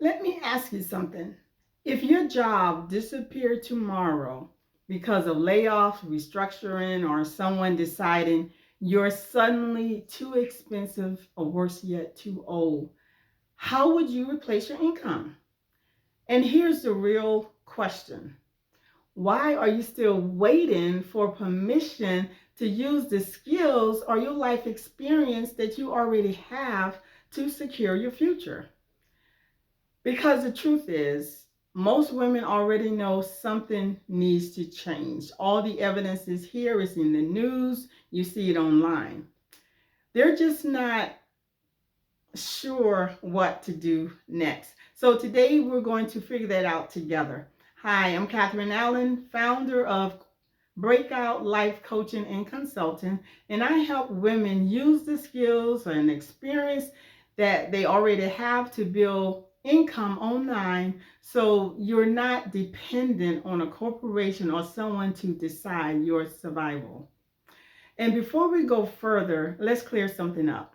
Let me ask you something. If your job disappeared tomorrow because of layoffs, restructuring, or someone deciding you're suddenly too expensive or worse yet, too old, how would you replace your income? And here's the real question. Why are you still waiting for permission to use the skills or your life experience that you already have to secure your future? Because the truth is, most women already know something needs to change. All the evidence is here, it's in the news, you see it online. They're just not sure what to do next. So today we're going to figure that out together. Hi, I'm Catherine Allen, founder of Breakout Life Coaching and Consulting, and I help women use the skills and experience that they already have to build income online so you're not dependent on a corporation or someone to decide your survival. And before we go further, let's clear something up.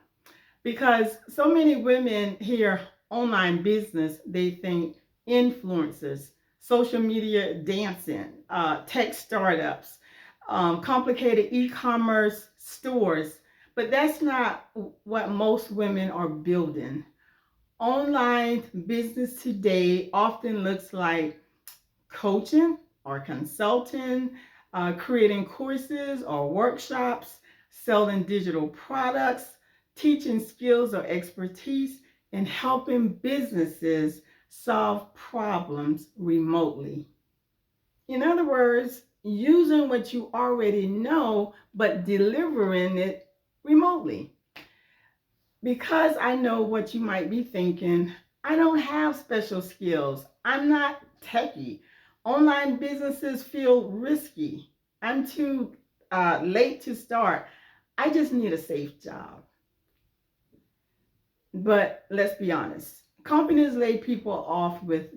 Because so many women hear online business, they think influencers, social media dancing, tech startups, complicated e-commerce stores. But that's not what most women are building. Online business today often looks like coaching or consulting, creating courses or workshops, selling digital products, teaching skills or expertise, and helping businesses solve problems remotely. In other words, using what you already know, but delivering it remotely. Because I know what you might be thinking, I don't have special skills. I'm not techie. Online businesses feel risky. I'm too late to start. I just need a safe job. But let's be honest. Companies lay people off with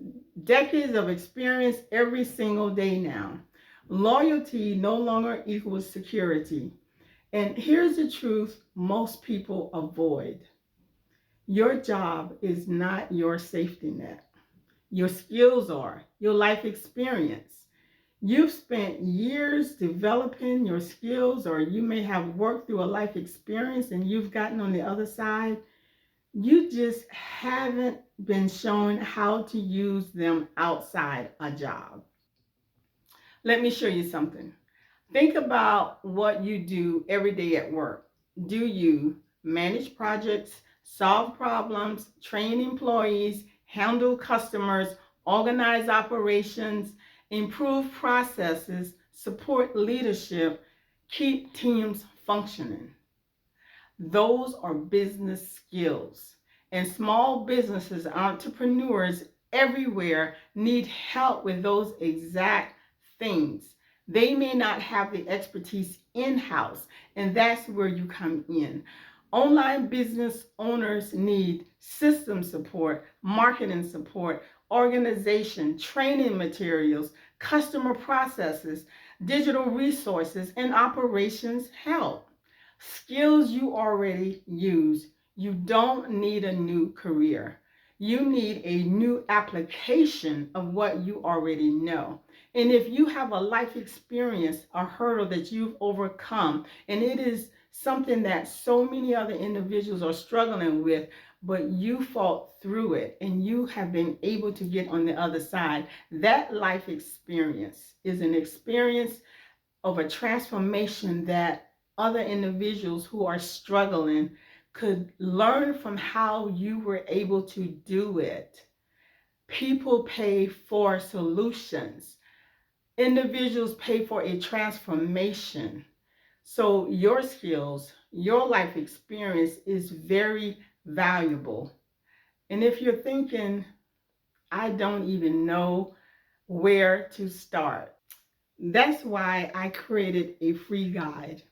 decades of experience every single day now. Loyalty no longer equals security. And here's the truth most people avoid. Your job is not your safety net. Your skills are, your life experience. You've spent years developing your skills, or you may have worked through a life experience and you've gotten on the other side. You just haven't been shown how to use them outside a job. Let me show you something. Think about what you do every day at work. Do you manage projects, solve problems, train employees, handle customers, organize operations, improve processes, support leadership, keep teams functioning? Those are business skills. And small businesses, entrepreneurs everywhere need help with those exact things. They may not have the expertise in-house, and that's where you come in. Online business owners need system support, marketing support, organization, training materials, customer processes, digital resources, and operations help. Skills you already use. You don't need a new career. You need a new application of what you already know. And if you have a life experience, a hurdle that you've overcome, and it is something that so many other individuals are struggling with, but you fought through it and you have been able to get on the other side, that life experience is an experience of a transformation that other individuals who are struggling could learn from how you were able to do it. People pay for solutions. Individuals pay for a transformation. So your skills, your life experience is very valuable. And if you're thinking, I don't even know where to start, that's why I created a free guide.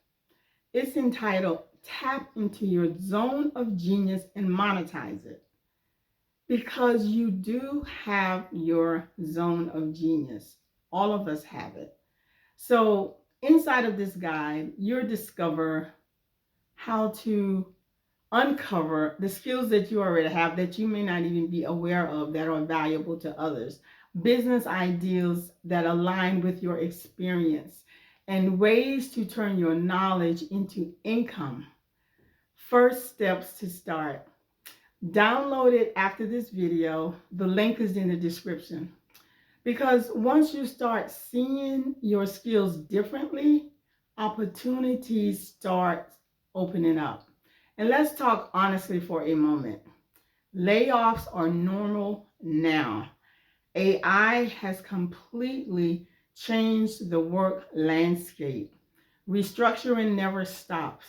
It's entitled Tap into Your Zone of Genius and Monetize It. Because you do have your zone of genius. All of us have it. So inside of this guide, you'll discover how to uncover the skills that you already have that you may not even be aware of that are valuable to others, business ideas that align with your experience, and ways to turn your knowledge into income. First steps to start. Download it after this video. The link is in the description. Because once you start seeing your skills differently, opportunities start opening up. And let's talk honestly for a moment. Layoffs are normal now. AI has completely changed the work landscape. Restructuring never stops.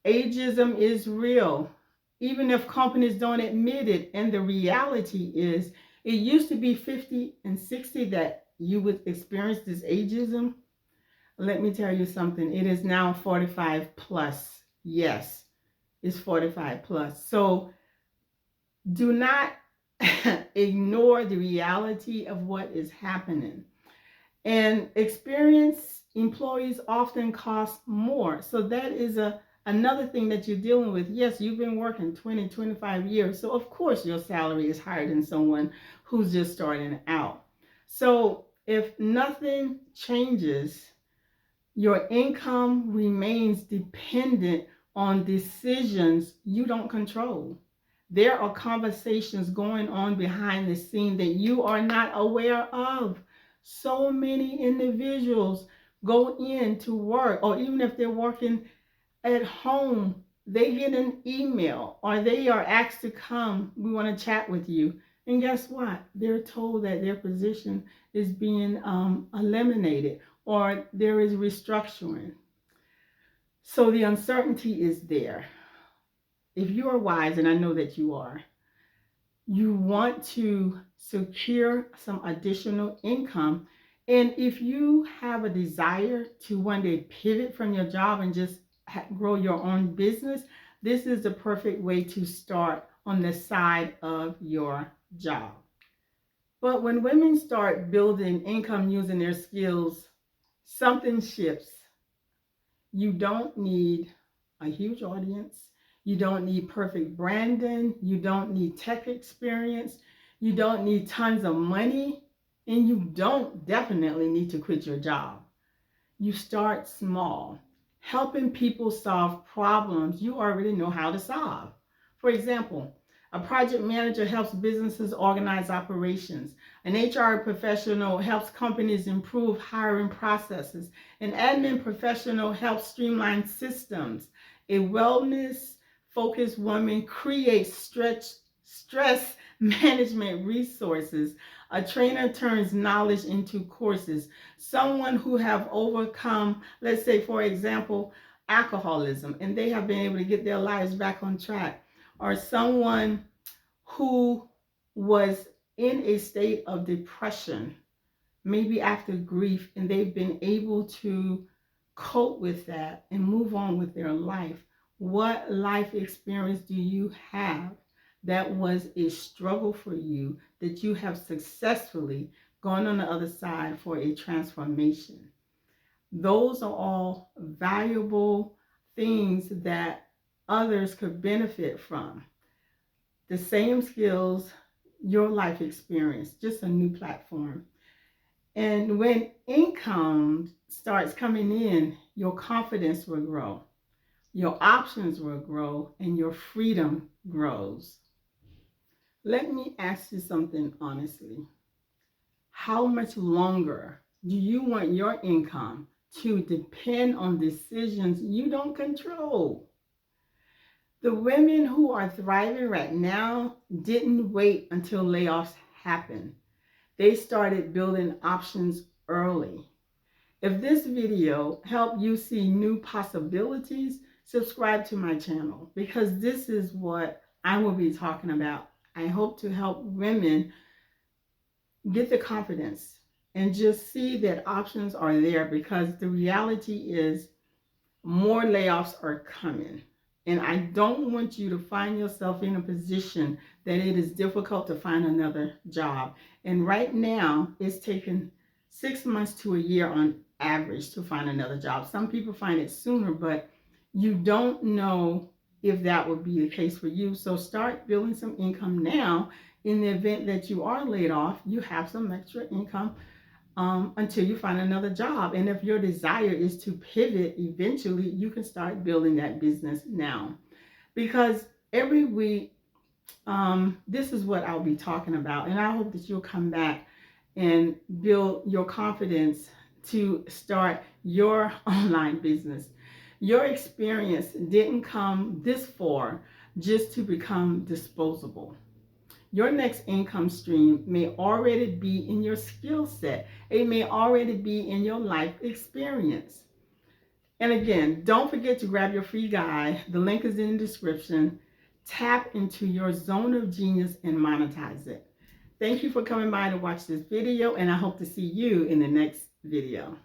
Ageism is real, even if companies don't admit it. And the reality is, it used to be 50 and 60 that you would experience this ageism. Let me tell you something. It is now 45 plus. Yes, it's 45 plus. So do not ignore the reality of what is happening. And experienced employees often cost more. So that is another thing that you're dealing with. Yes, you've been working 20, 25 years. So of course your salary is higher than someone who's just starting out. So if nothing changes, your income remains dependent on decisions you don't control. There are conversations going on behind the scene that you are not aware of. So many individuals go in to work, or even if they're working at home, they get an email or they are asked to come. We want to chat with you. And guess what? They're told that their position is being eliminated or there is restructuring. So the uncertainty is there. If you are wise, and I know that you are, you want to secure some additional income. And if you have a desire to one day pivot from your job and just grow your own business, this is the perfect way to start on the side of your job. But when women start building income using their skills, something shifts. You don't need a huge audience. You don't need perfect branding. You don't need tech experience. You don't need tons of money. And you don't definitely need to quit your job. You start small, helping people solve problems you already know how to solve. For example, a project manager helps businesses organize operations. An HR professional helps companies improve hiring processes. An admin professional helps streamline systems. A wellness focused woman creates stress management resources. A trainer turns knowledge into courses. Someone who have overcome, let's say, for example, alcoholism, and they have been able to get their lives back on track, or someone who was in a state of depression, maybe after grief, and they've been able to cope with that and move on with their life. What life experience do you have that was a struggle for you that you have successfully gone on the other side for a transformation? Those are all valuable things that others could benefit from. The same skills, your life experience, just a new platform. And when income starts coming in, your confidence will grow, your options will grow, and your freedom grows. Let me ask you something honestly. How much longer do you want your income to depend on decisions you don't control? The women who are thriving right now didn't wait until layoffs happened. They started building options early. If this video helped you see new possibilities, subscribe to my channel because this is what I will be talking about. I hope to help women get the confidence and just see that options are there, because the reality is more layoffs are coming. And I don't want you to find yourself in a position that it is difficult to find another job. And right now, it's taken 6 months to a year on average to find another job. Some people find it sooner, but you don't know if that would be the case for you. So start building some income now. In the event that you are laid off, you have some extra income until you find another job. And if your desire is to pivot eventually, you can start building that business now. Because every week, this is what I'll be talking about. And I hope that you'll come back and build your confidence to start your online business. Your experience didn't come this far just to become disposable. Your next income stream may already be in your skill set. It may already be in your life experience. And again, don't forget to grab your free guide. The link is in the description. Tap into your zone of genius and monetize it. Thank you for coming by to watch this video, and I hope to see you in the next video.